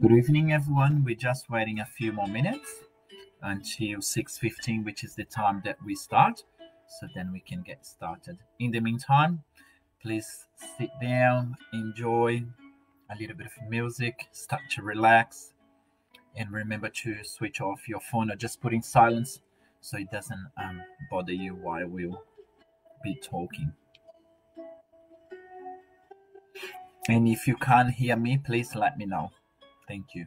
Good evening, everyone. We're just waiting a few more minutes until 6:15, which is the time that we start, so then we can get started. In the meantime, please sit down, enjoy a little bit of music, start to relax, and remember to switch off your phone or just put in silence so it doesn't bother you while we'll be talking. And if you can't hear me, please let me know. Thank you.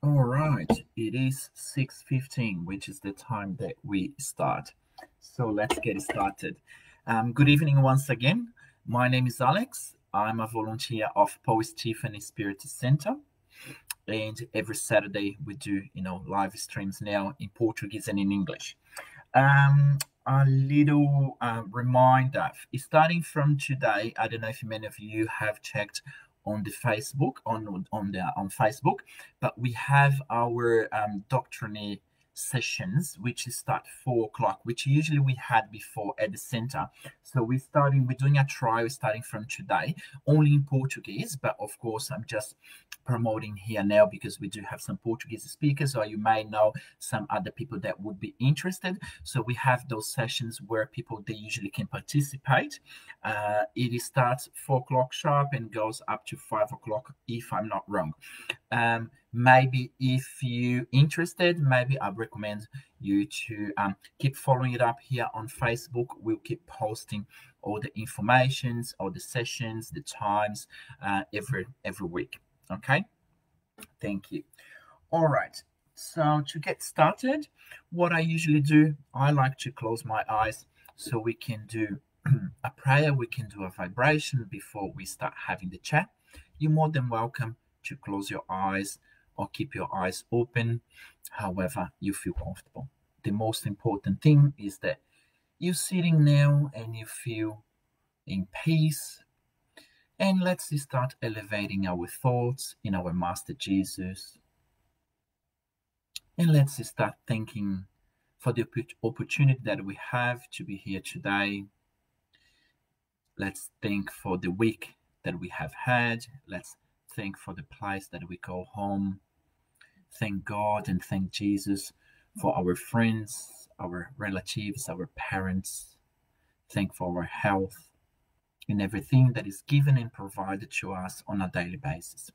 All right, it is 6:15, which is the time that we start. So let's get started. Good evening once again. My name is Alex. I'm a volunteer of Paul Stephen Spirit Center. And every Saturday we do, live streams now in Portuguese and in English. A little reminder, starting from today, I don't know if many of you have checked on the Facebook on Facebook, but we have our doctrine sessions which start 4 o'clock, which usually we had before at the center. So we're doing a trial starting from today, only in Portuguese, but of course I'm just promoting here now because we do have some Portuguese speakers, or you may know some other people that would be interested. So we have those sessions where people, they usually can participate. It starts 4 o'clock sharp and goes up to 5 o'clock, if I'm not wrong. Maybe if you're interested, maybe I recommend you to keep following it up here on Facebook. We'll keep posting all the informations, all the sessions, the times every week. Okay, thank you. All right, so to get started, what I usually do, I like to close my eyes so we can do a prayer, we can do a vibration before we start having the chat. You're more than welcome to close your eyes or keep your eyes open, however you feel comfortable. The most important thing is that you're sitting now and you feel in peace. And let's start elevating our thoughts in our Master Jesus. And let's start thanking for the opportunity that we have to be here today. Let's thank for the week that we have had. Let's thank for the place that we call home. Thank God and thank Jesus for our friends, our relatives, our parents. Thank for our health and everything that is given and provided to us on a daily basis.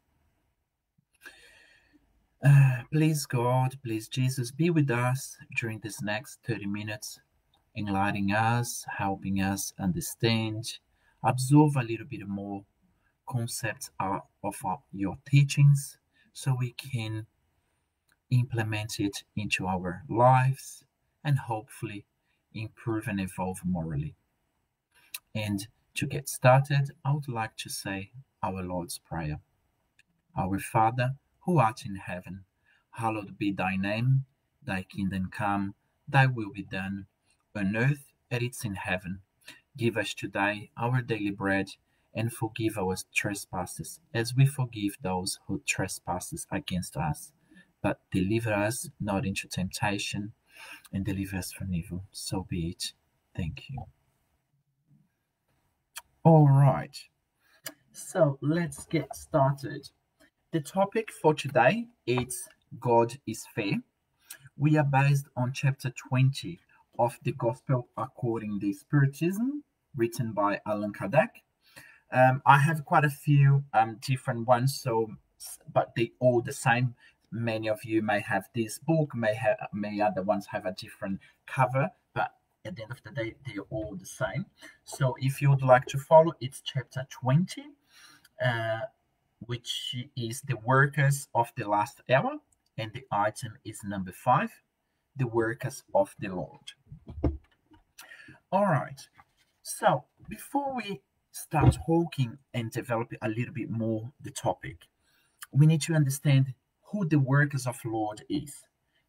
Please God, please Jesus, be with us during this next 30 minutes, enlightening us, helping us understand, absorb a little bit more concepts of your teachings so we can implement it into our lives and hopefully improve and evolve morally. And to get started, I would like to say our Lord's Prayer. Our Father, who art in heaven, hallowed be thy name. Thy kingdom come, thy will be done, on earth as it is in heaven. Give us today our daily bread, and forgive our trespasses, as we forgive those who trespass against us. But deliver us not into temptation, and deliver us from evil. So be it. Thank you. All right. So let's get started. The topic for today is God is fair. We are based on chapter 20 of the Gospel according to Spiritism, written by Allan Kardec. I have quite a few different ones, but they all the same. Many of you may have this book, may other ones have a different cover, but At the end of the day, they're all the same. So if you would like to follow, it's chapter 20, uh, which is the workers of the last hour, and the item is number 5, the workers of the Lord. All right. So before we start talking and develop a little bit more the topic, we need to understand who the workers of Lord is.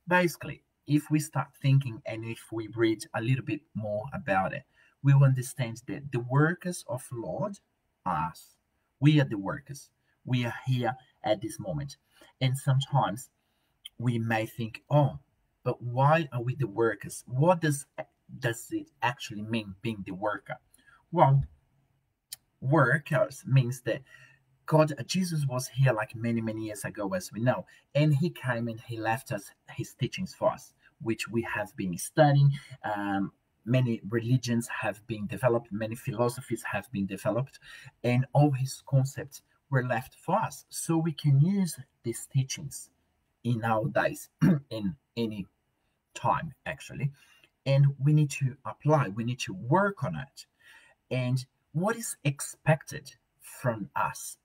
Basically, if we start thinking and if we read a little bit more about it, we will understand that the workers of Lord are us. We are the workers. We are here at this moment. And sometimes we may think, oh, but why are we the workers? What does it actually mean being the worker? Well, workers means that Jesus was here like many, many years ago, as we know, and he came and he left us his teachings for us, which we have been studying. Many religions have been developed, many philosophies have been developed, and all his concepts were left for us. So we can use these teachings in our days, in any time, actually. And we need to apply, we need to work on it. And what is expected from us,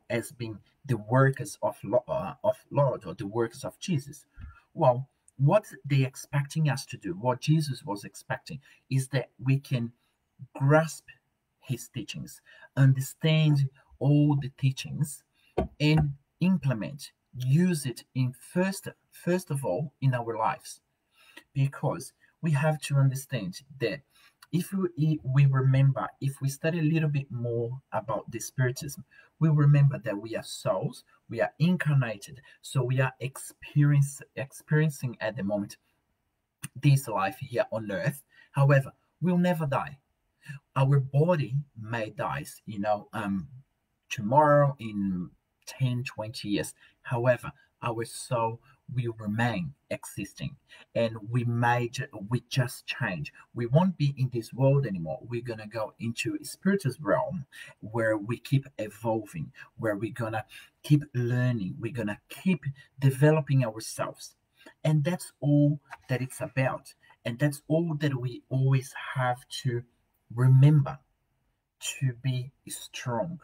as being the workers of Lord, or the workers of Jesus? Well, what they expecting us to do, what Jesus was expecting, is that we can grasp his teachings, understand all the teachings, and implement, use it in first of all in our lives, because we have to understand that if we remember, if we study a little bit more about the spiritism, we remember that we are souls, we are incarnated, so we are experiencing at the moment this life here on earth. However, we'll never die. Our body may die, tomorrow, in 10, 20 years. However, our soul will remain existing, and we just change. We won't be in this world anymore. We're gonna go into a spiritual realm where we keep evolving, where we're gonna keep learning, we're gonna keep developing ourselves. And that's all that it's about. And that's all that we always have to remember, to be strong.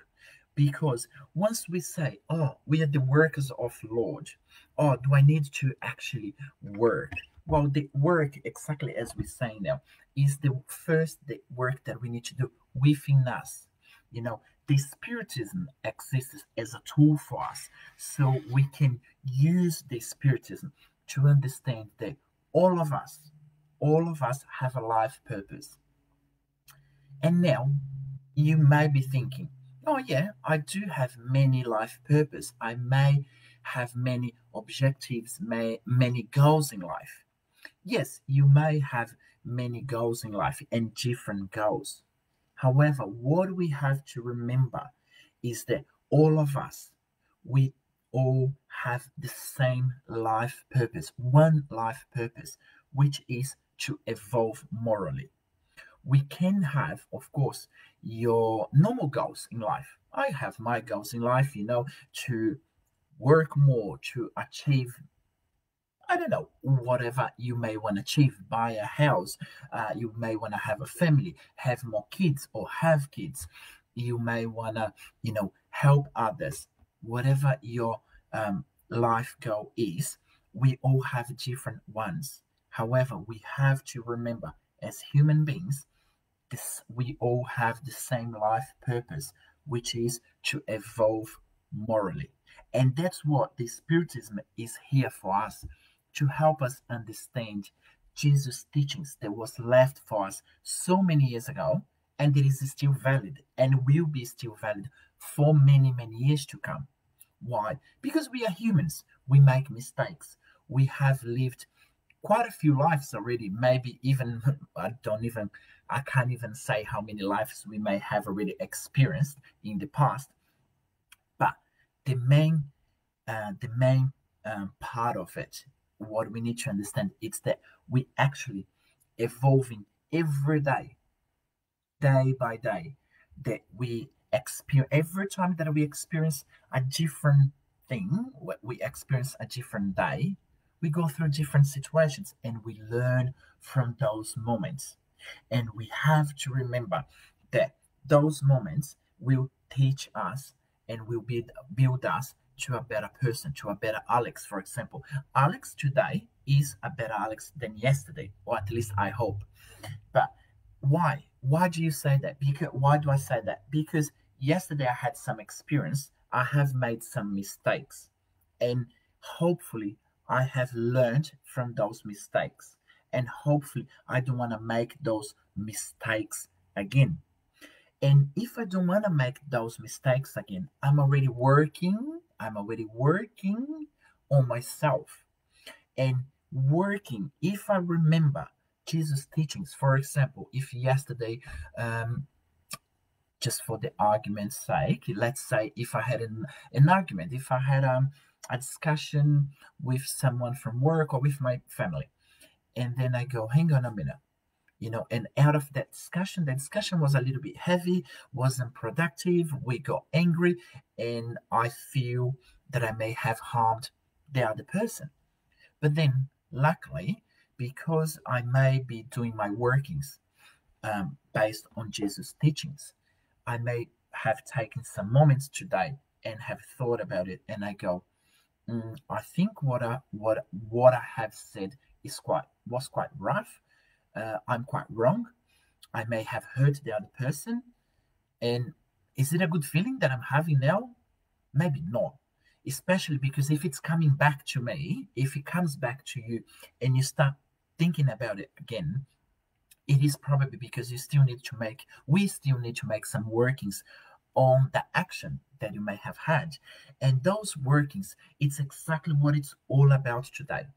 Because once we say, oh, we are the workers of Lord, oh, do I need to actually work? Well, the work, exactly as we say now, is the work that we need to do within us. The spiritism exists as a tool for us, so we can use the spiritism to understand that all of us, all of us have a life purpose. And now you may be thinking, oh yeah, I do have many life purpose. I may have many objectives, many goals in life. Yes, you may have many goals in life and different goals. However, what we have to remember is that all of us, we all have the same life purpose, one life purpose, which is to evolve morally. We can have, of course, your normal goals in life. I have my goals in life, to work more, to achieve, I don't know, whatever you may want to achieve, buy a house, you may want to have a family, have more kids or have kids, you may want to, help others. Whatever your life goal is, we all have different ones. However, we have to remember, as human beings, we all have the same life purpose, which is to evolve morally. And that's what the Spiritism is here for us, to help us understand Jesus' teachings that was left for us so many years ago, and it is still valid and will be still valid for many, many years to come. Why? Because we are humans. We make mistakes. We have lived quite a few lives already. Maybe even I can't even say how many lives we may have already experienced in the past. But the main part of it, what we need to understand, is that we actually evolving every day, day by day, that we experience. Every time that we experience a different thing, we experience a different day, we go through different situations and we learn from those moments. And we have to remember that those moments will teach us and will build us to a better person, to a better Alex. For example, Alex today is a better Alex than yesterday, or at least I hope. But why? Why do you say that? Because why do I say that? Because yesterday I had some experience. I have made some mistakes, and hopefully I have learned from those mistakes. And hopefully I don't want to make those mistakes again. And if I don't want to make those mistakes again, I'm already working on myself and working. If I remember Jesus' teachings, for example, if yesterday, um, just for the argument's sake, let's say if I had an argument, if I had a discussion with someone from work or with my family, and then I go, hang on a minute, and out of that discussion, the discussion was a little bit heavy, wasn't productive, we got angry, and I feel that I may have harmed the other person. But then luckily, because I may be doing my workings based on Jesus' teachings, I may have taken some moments today and have thought about it, and I go, I think what I have said was quite rough. I'm quite wrong. I may have hurt the other person. And is it a good feeling that I'm having now? Maybe not. Especially because if it's coming back to me, if it comes back to you and you start thinking about it again, it is probably because we still need to make some workings on the action that you may have had. And those workings, it's exactly what it's all about today.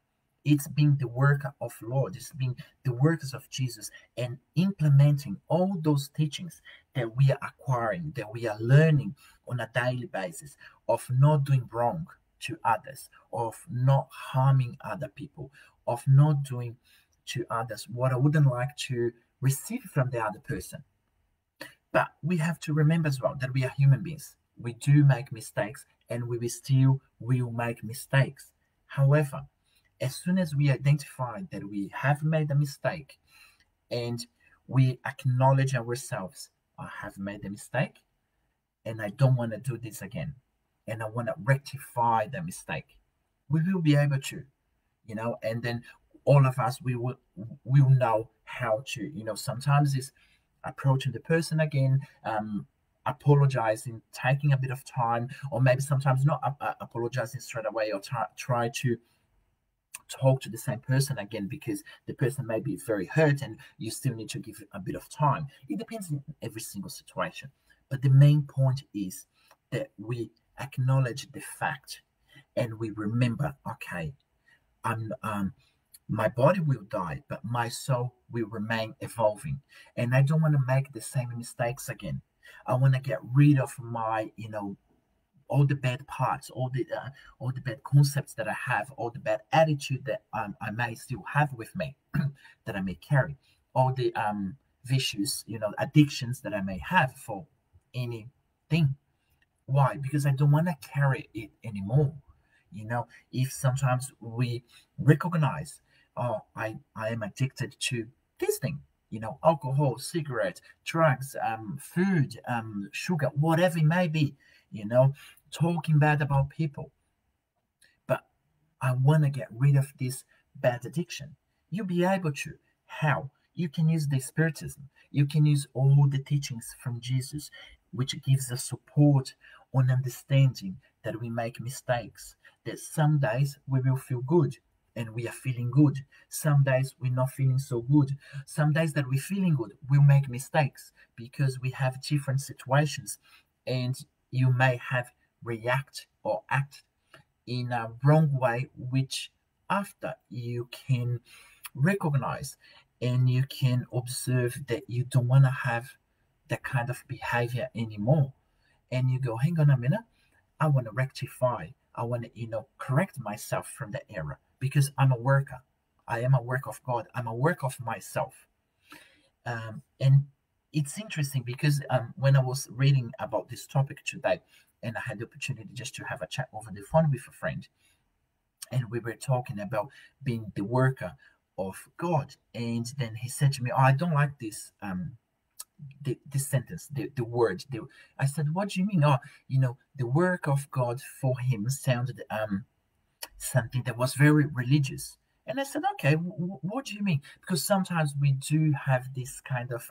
It's being the worker of Lord, it's being the workers of Jesus and implementing all those teachings that we are acquiring, that we are learning on a daily basis of not doing wrong to others, of not harming other people, of not doing to others what I wouldn't like to receive from the other person. But we have to remember as well that we are human beings. We do make mistakes and we will make mistakes. However, as soon as we identify that we have made a mistake and we acknowledge ourselves, I have made a mistake and I don't want to do this again, and I want to rectify the mistake, we will be able to, and then all of us we will know how to, sometimes it's approaching the person again, apologizing, taking a bit of time, or maybe sometimes not apologizing straight away, or try to talk to the same person again because the person may be very hurt and you still need to give it a bit of time. It depends in every single situation. But the main point is that we acknowledge the fact and we remember, okay, I'm my body will die, but my soul will remain evolving. And I don't want to make the same mistakes again. I want to get rid of my, all the bad parts, all the bad concepts that I have, all the bad attitude that I may still have with me, that I may carry, all the vicious, addictions that I may have for anything. Why? Because I don't want to carry it anymore. If sometimes we recognize, oh, I am addicted to this thing, alcohol, cigarette, drugs, food, sugar, whatever it may be, talking bad about people. But I want to get rid of this bad addiction. You'll be able to. How? You can use the Spiritism. You can use all the teachings from Jesus, which gives us support on understanding that we make mistakes, that some days we will feel good and we are feeling good. Some days we're not feeling so good. Some days that we're feeling good, we'll make mistakes because we have different situations, and you may have react or act in a wrong way, which after you can recognize and you can observe that you don't want to have that kind of behavior anymore. And you go, hang on a minute, I want to rectify. I want to, correct myself from the error because I'm a worker. I am a work of God. I'm a work of myself. And it's interesting because when I was reading about this topic today, and I had the opportunity just to have a chat over the phone with a friend, and we were talking about being the worker of God. And then he said to me, "Oh, I don't like this this sentence, the word." I said, "What do you mean?" "Oh, the work of God for him sounded something that was very religious." And I said, "Okay, what do you mean?" Because sometimes we do have this kind of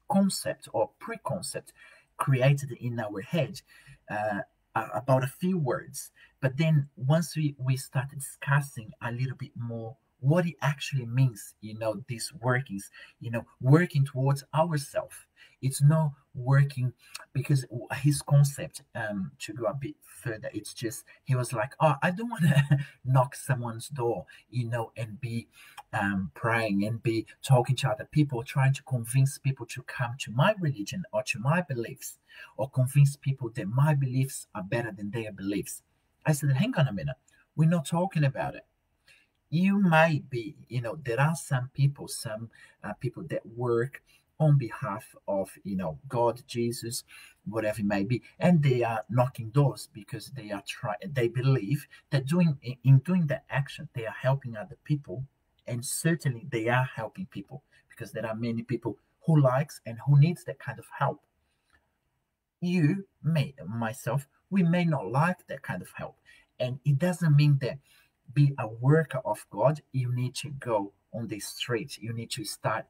concept or preconcept created in our head uh, about a few words. But then once we started discussing a little bit more what it actually means, these workings, working towards ourselves. It's not working because his concept, to go a bit further, it's just he was like, "Oh, I don't want to knock someone's door, and be praying and be talking to other people, trying to convince people to come to my religion or to my beliefs, or convince people that my beliefs are better than their beliefs." I said, "Hang on a minute. We're not talking about it. You might be, there are some people, people that work on behalf of, God, Jesus, whatever it may be, and they are knocking doors because they believe that in doing that action, they are helping other people, and certainly they are helping people because there are many people who likes and who needs that kind of help. You may, myself, we may not like that kind of help, and it doesn't mean that be a worker of God, you need to go on the street. You need to start,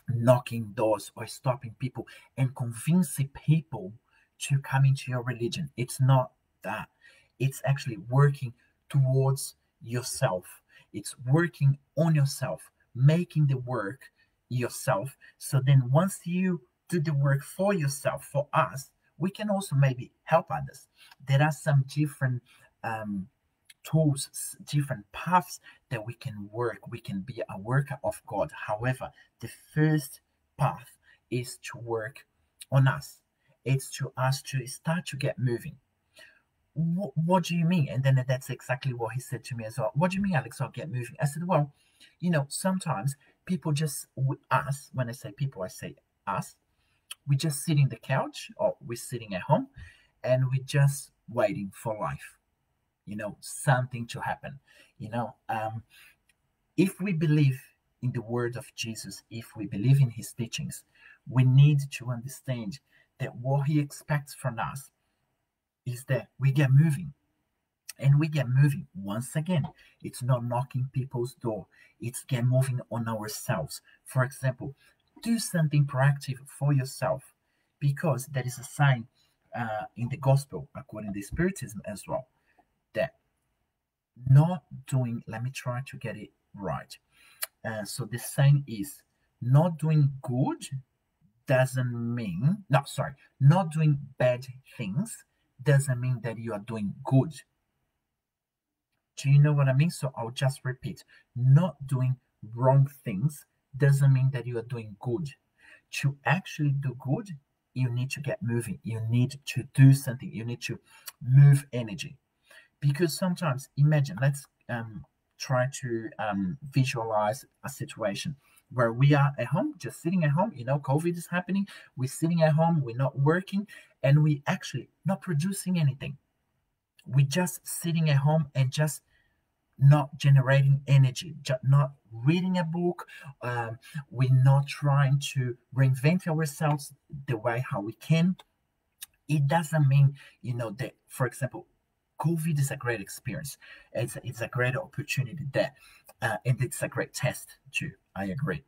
knocking doors or stopping people and convincing people to come into your religion. It's not that. It's actually working towards yourself. It's working on yourself, making the work yourself. So then once you do the work for yourself, for us, we can also maybe help others. There are some different tools, different paths that we can work. We can be a worker of God. However, the first path is to work on us. It's to us to start to get moving. What do you mean? And then that's exactly what he said to me as well. "What do you mean, Alex? I'll get moving." I said, "Well, sometimes people just, us, when I say people, I say us, we just sit in the couch or we're sitting at home and we just waiting for life, something to happen. If we believe in the word of Jesus, if we believe in his teachings, we need to understand that what he expects from us is that we get moving. And we get moving. Once again, it's not knocking people's door, it's get moving on ourselves. For example, do something proactive for yourself, because there is a sign in the gospel, according to Spiritism as well, that not doing, let me try to get it right. So the saying is, not doing good doesn't mean, no, sorry, not doing bad things doesn't mean that you are doing good. Do you know what I mean? So I'll just repeat. Not doing wrong things doesn't mean that you are doing good. To actually do good, you need to get moving. You need to do something. You need to move energy. Because sometimes, imagine, let's try to visualize a situation where we are at home, just sitting at home. COVID is happening. We're sitting at home, we're not working, and we actually not producing anything. We're just sitting at home and just not generating energy, just not reading a book. We're not trying to reinvent ourselves the way how we can. It doesn't mean, that, for example, COVID is a great experience. It's a great opportunity that, and it's a great test too. I agree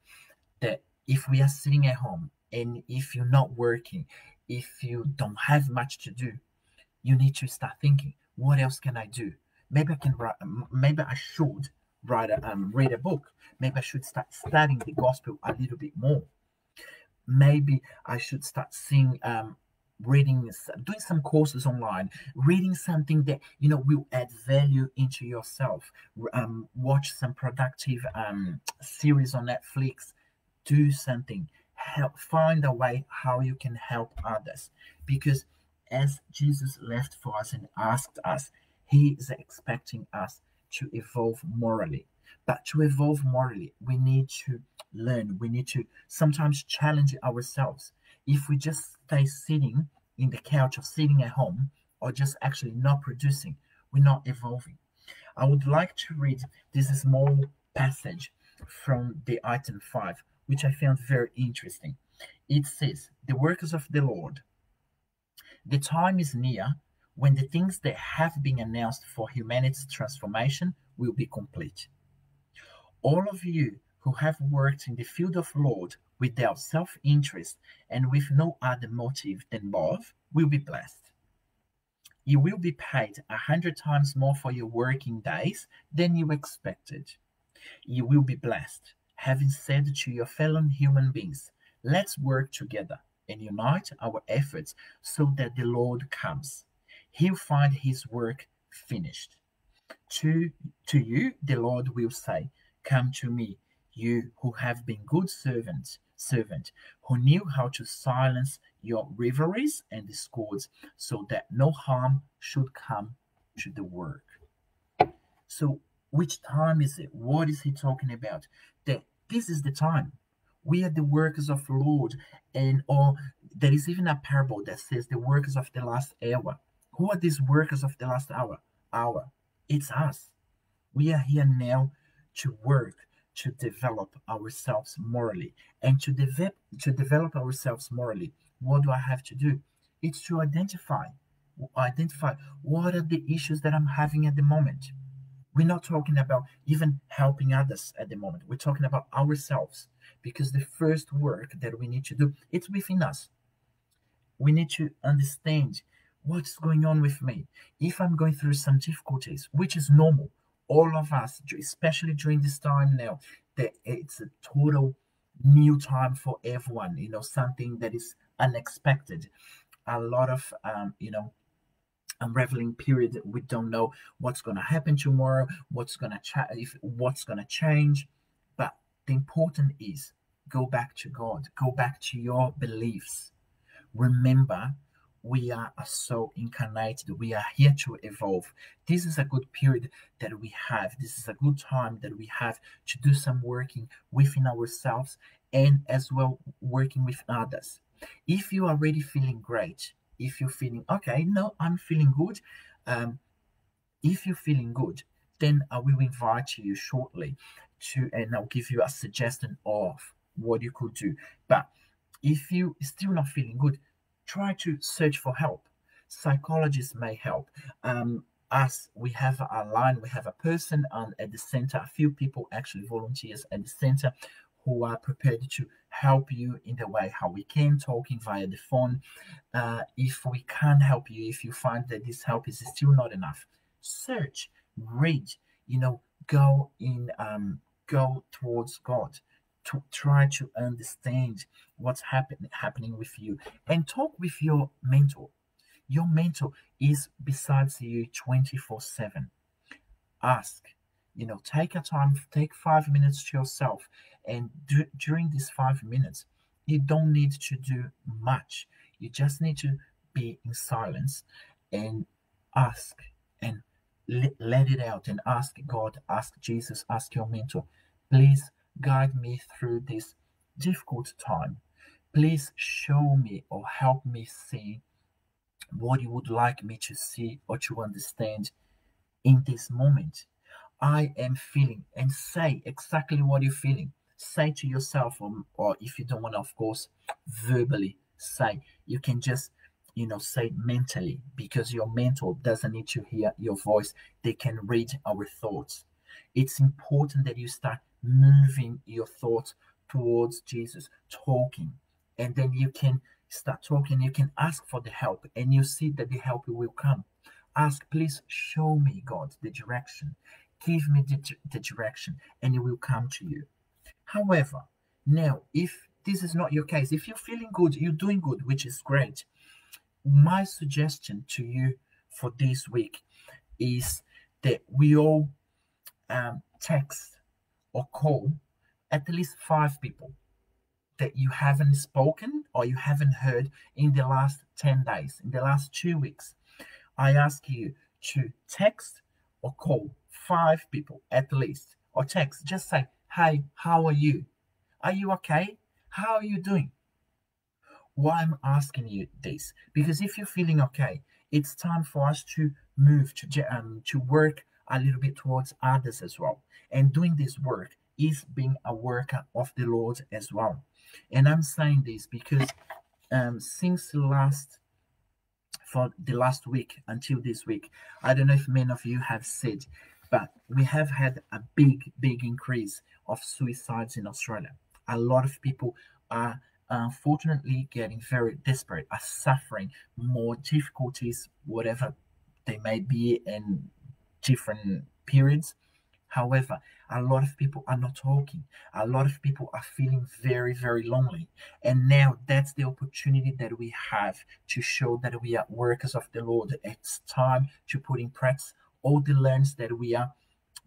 that if we are sitting at home and if you're not working, if you don't have much to do, you need to start thinking, what else can I do? Maybe I can write. Maybe I should read a book. Maybe I should start studying the gospel a little bit more. Maybe I should start seeing reading, doing some courses online, reading something that will add value into yourself. Watch some productive series on Netflix. Do something. Find a way how you can help others, because as Jesus left for us and asked us, he is expecting us to evolve morally. But to evolve morally, we need to learn. We need to sometimes challenge ourselves. If we just stay sitting in the couch or sitting at home or just actually not producing, we're not evolving. I would like to read this small passage from the item 5, which I found very interesting. It says, "The workers of the Lord, the time is near when the things that have been announced for humanity's transformation will be complete. All of you who have worked in the field of Lord without self-interest and with no other motive than love will be blessed. You will be paid 100 times more for your working days than you expected. You will be blessed, having said to your fellow human beings, let's work together and unite our efforts so that the Lord comes. He'll find his work finished. To you, the Lord will say, come to me, you who have been good servant, who knew how to silence your rivalries and discords, so that no harm should come to the work." So, which time is it? What is he talking about? That this is the time. We are the workers of the Lord, and or there is even a parable that says the workers of the last hour. Who are these workers of the last hour? It's us. We are here now to work, to develop ourselves morally. And to develop ourselves morally, what do I have to do? It's to identify what are the issues that I'm having at the moment. We're not talking about even helping others at the moment. We're talking about ourselves, because the first work that we need to do, it's within us. We need to understand what's going on with me. If I'm going through some difficulties, which is normal, all of us, especially during this time now, that it's a total new time for everyone, something that is unexpected. A lot of, unraveling period. We don't know what's going to happen tomorrow, what's going to change. But the important is, go back to God, go back to your beliefs. Remember, we are so incarnated. We are here to evolve. This is a good period that we have. This is a good time that we have to do some working within ourselves, and as well working with others. If you are already feeling great, if you're feeling okay, no, I'm feeling good. If you're feeling good, then I will invite you shortly and I'll give you a suggestion of what you could do. But if you still not feeling good, try to search for help. Psychologists may help. Us, we have a line, we have a person at the center, a few people, actually volunteers at the center, who are prepared to help you in the way how we can, talking via the phone. If we can't help you, if you find that this help is still not enough, search, read, go towards God, to try to understand what's happening with you, and talk with your mentor. Your mentor is besides you 24/7. Ask, take a time, take 5 minutes to yourself, and during these 5 minutes, you don't need to do much. You just need to be in silence and ask, and let it out, and ask God, ask Jesus, ask your mentor, please guide me through this difficult time. Please show me or help me see what you would like me to see or to understand in this moment. I am feeling, and say exactly what you're feeling. Say to yourself, or if you don't want to, of course, verbally say. You can just, say mentally, because your mentor doesn't need to hear your voice. They can read our thoughts. It's important that you start moving your thoughts towards Jesus, talking, and then you can start talking. You can ask for the help, and you see that the help will come. Ask, please show me, God, the direction. Give me the direction, and it will come to you. However, now, if this is not your case, if you're feeling good, you're doing good, which is great, my suggestion to you for this week is that we all text or call at least 5 people that you haven't spoken or you haven't heard in the last 10 days, in the last 2 weeks. I ask you to text or call 5 people at least, or text, just say, "Hi, how are you? Are you okay? How are you doing?" Why I'm asking you this? Because if you're feeling okay, it's time for us to move to work a little bit towards others as well. And doing this work is being a worker of the Lord as well. And I'm saying this because since for the last week until this week, I don't know if many of you have said, but we have had a big increase of suicides in Australia. A lot of people are unfortunately getting very desperate, are suffering more difficulties, whatever they may be in different periods. However, a lot of people are not talking. A lot of people are feeling very lonely. And now that's the opportunity that we have to show that we are workers of the Lord. It's time to put in practice all the learns that we are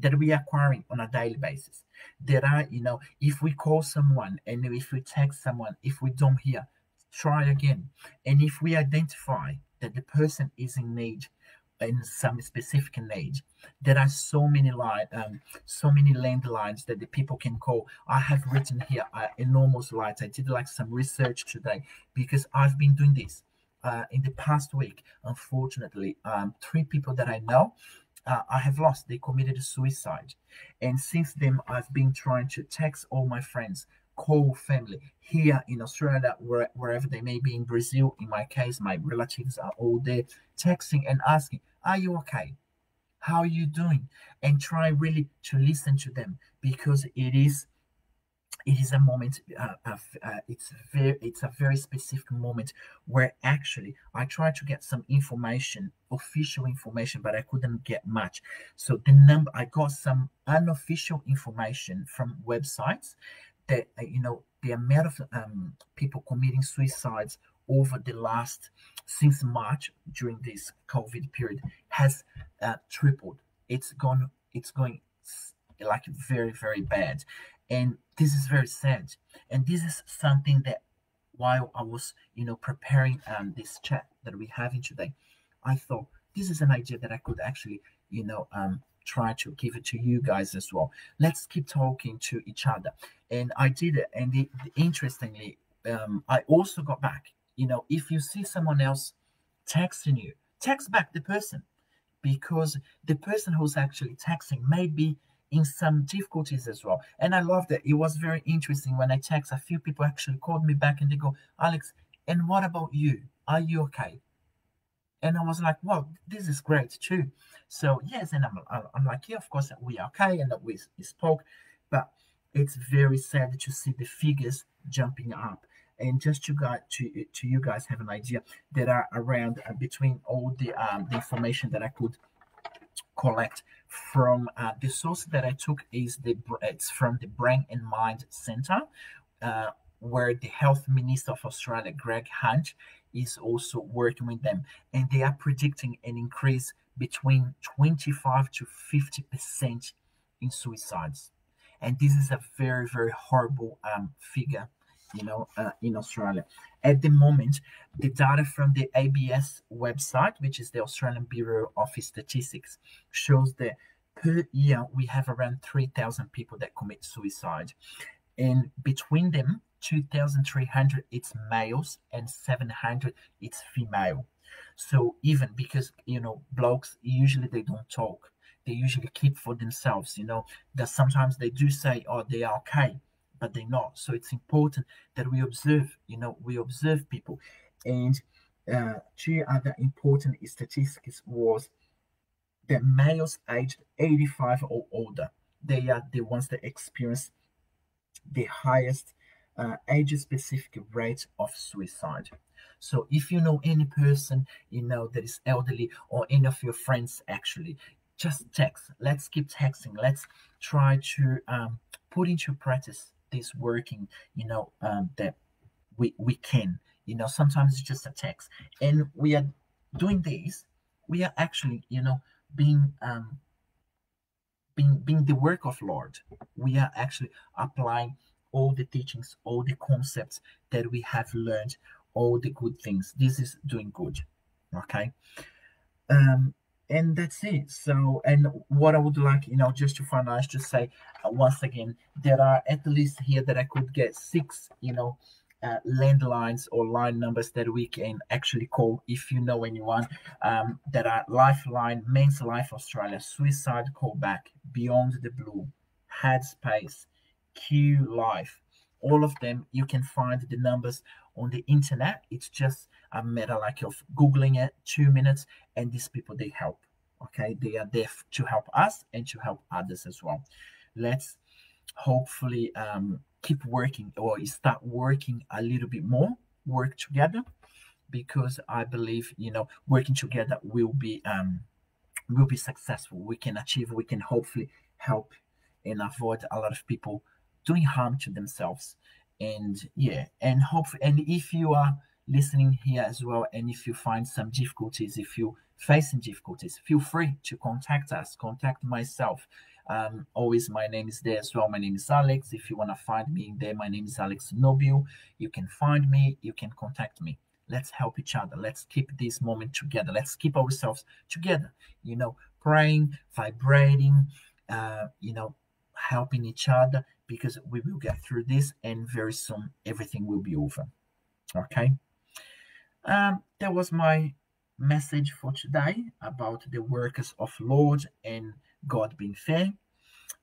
acquiring on a daily basis. There are, if we call someone and if we text someone, if we don't hear, try again. And if we identify that the person is in need, in some specific need, there are so many landlines that the people can call. I have written here enormous lights. I did like some research today because I've been doing this in the past week. Unfortunately, 3 people that I know I have lost. They committed suicide, and since then I've been trying to text all my friends, call family here in Australia, wherever they may be, in Brazil. In my case, my relatives are all there, texting and asking, "Are you okay? How are you doing?" And try really to listen to them, because it is a moment it's a very specific moment where actually I tried to get some information, official information, but I couldn't get much. So I got some unofficial information from websites that the amount of people committing suicides over the last, since March, during this COVID period, has tripled. It's going like very bad, and this is very sad. And this is something that, while I was preparing this chat that we're having today, I thought this is an idea that I could actually try to give it to you guys as well. Let's keep talking to each other. And I did it, and interestingly, I also got back, if you see someone else texting you, text back the person, because the person who's actually texting may be in some difficulties as well. And I love that. It was very interesting when I text, a few people actually called me back and they go, "Alex, and what about you? Are you okay?" And I was like, "Wow, this is great too." So yes, and I'm like, "Yeah, of course we are okay," and that we spoke. But it's very sad to see the figures jumping up. And just to you guys have an idea, that are around between all the information that I could collect from the source that I took it's from the Brain and Mind Center, where the Health Minister of Australia, Greg Hunt, is also working with them, and they are predicting an increase between 25 to 50% in suicides. And this is a very horrible figure, in Australia. At the moment, the data from the ABS website, which is the Australian Bureau of Statistics, shows that per year we have around 3,000 people that commit suicide. And between them, 2,300 it's males and 700 it's female. So even because, blokes, usually they don't talk. They usually keep for themselves, that sometimes they do say, "Oh, they are okay," but they're not. So it's important that we observe, people. And 2 other important statistics was that males aged 85 or older, they are the ones that experience the highest age-specific rate of suicide. So if you know any person, that is elderly, or any of your friends, actually, just text. Let's keep texting. Let's try to put into practice this working, that we can. Sometimes it's just a text, and we are doing this. We are actually, being the work of Lord. We are actually applying all the teachings, all the concepts that we have learned, all the good things. This is doing good. Okay. And that's it. So, and what I would like, just to finalize, to say once again, there are at least here that I could get 6, landlines or line numbers that we can actually call if you know anyone, that are Lifeline, Men's Life Australia, Suicide Callback, Beyond the Blue, Headspace, Q Life. All of them, you can find the numbers on the internet. It's just a matter like of Googling it, 2 minutes, and these people, they help. Okay, they are there to help us and to help others as well. Let's hopefully keep working or start working a little bit more, work together, because I believe, working together will be successful. We can achieve, we can hopefully help and avoid a lot of people doing harm to themselves. And yeah, and hopefully, and if you are listening here as well, and if you find some difficulties, if you facing difficulties, feel free to contact us, contact myself. Always, my name is there as well. My name is Alex. If you want to find me in there, my name is Alex Nobile. You can find me, you can contact me. Let's help each other. Let's keep this moment together. Let's keep ourselves together, praying, vibrating, helping each other, because we will get through this, and very soon everything will be over. Okay. That was my message for today about the workers of Lord and God being fair.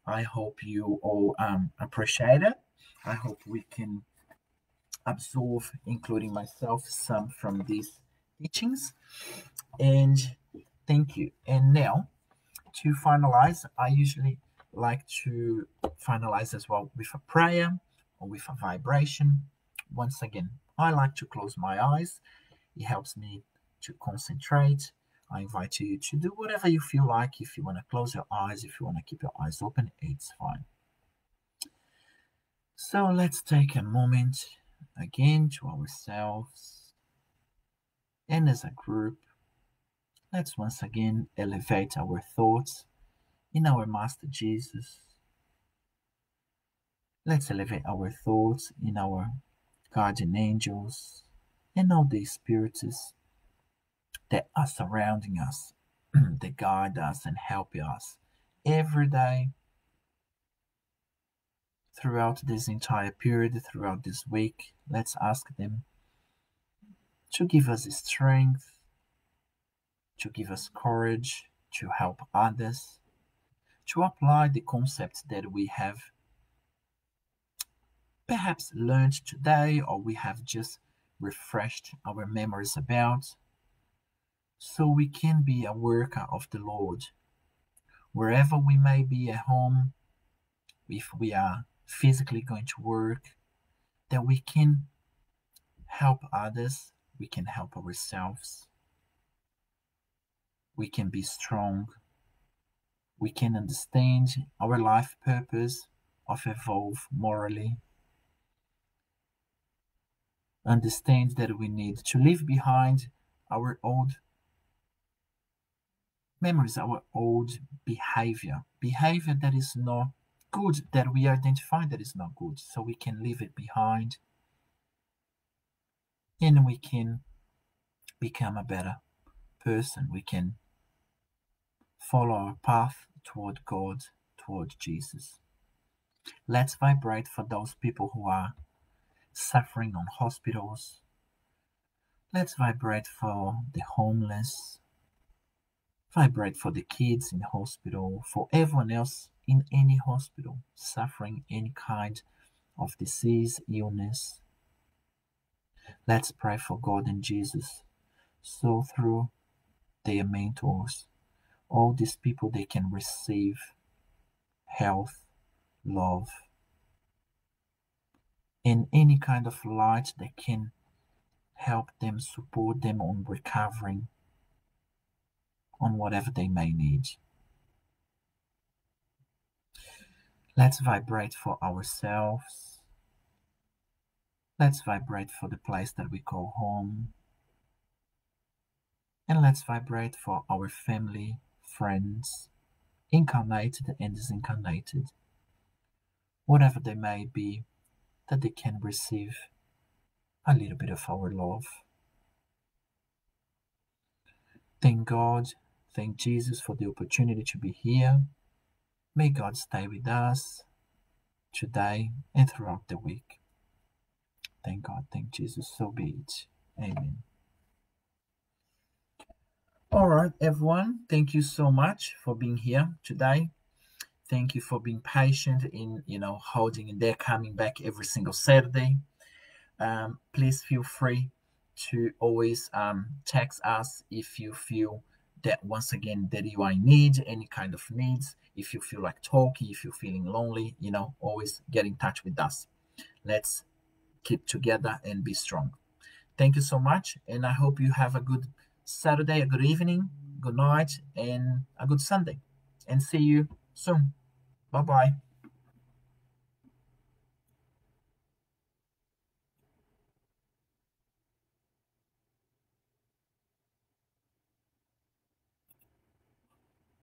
I hope you all appreciate it. I hope we can absorb, including myself, some from these teachings. And thank you. And now, to finalize, I usually like to finalize as well with a prayer or with a vibration. Once again, I like to close my eyes. It helps me to concentrate. I invite you to do whatever you feel like. If you want to close your eyes, if you want to keep your eyes open, it's fine. So let's take a moment again to ourselves. And as a group, let's once again elevate our thoughts in our Master Jesus. Let's elevate our thoughts in our guardian angels and all the spirits that are surrounding us, that guide us and help us every day throughout this entire period, throughout this week. Let's ask them to give us strength, to give us courage, to help others, to apply the concepts that we have perhaps learned today, or we have just refreshed our memories about, so we can be a worker of the Lord. Wherever we may be at home, if we are physically going to work, that we can help others, we can help ourselves, we can be strong, we can understand our life purpose of evolve morally, understand that we need to leave behind our old memories, our old behavior that is not good, that we identify that is not good, so we can leave it behind and we can become a better person. We can follow our path toward God, toward Jesus. Let's vibrate for those people who are suffering on hospitals. Let's vibrate for the homeless. Vibrate for the kids in hospital, for everyone else in any hospital suffering any kind of disease, illness. Let's pray for God and Jesus, so through their mentors, all these people, they can receive health, love, and any kind of light that can help them, support them on recovering on whatever they may need. Let's vibrate for ourselves. Let's vibrate for the place that we call home. And let's vibrate for our family, friends, incarnated and disincarnated, whatever they may be, that they can receive a little bit of our love. Thank God, thank Jesus for the opportunity to be here. May God stay with us today and throughout the week. Thank God. Thank Jesus. So be it. Amen. All right, everyone. Thank you so much for being here today. Thank you for being patient in, holding in there, coming back every single Saturday. Please feel free to always text us if you feel that, once again, that you are in need, any kind of needs. If you feel like talking, if you're feeling lonely, always get in touch with us. Let's keep together and be strong. Thank you so much, and I hope you have a good Saturday, a good evening, good night, and a good Sunday. And see you soon. Bye bye.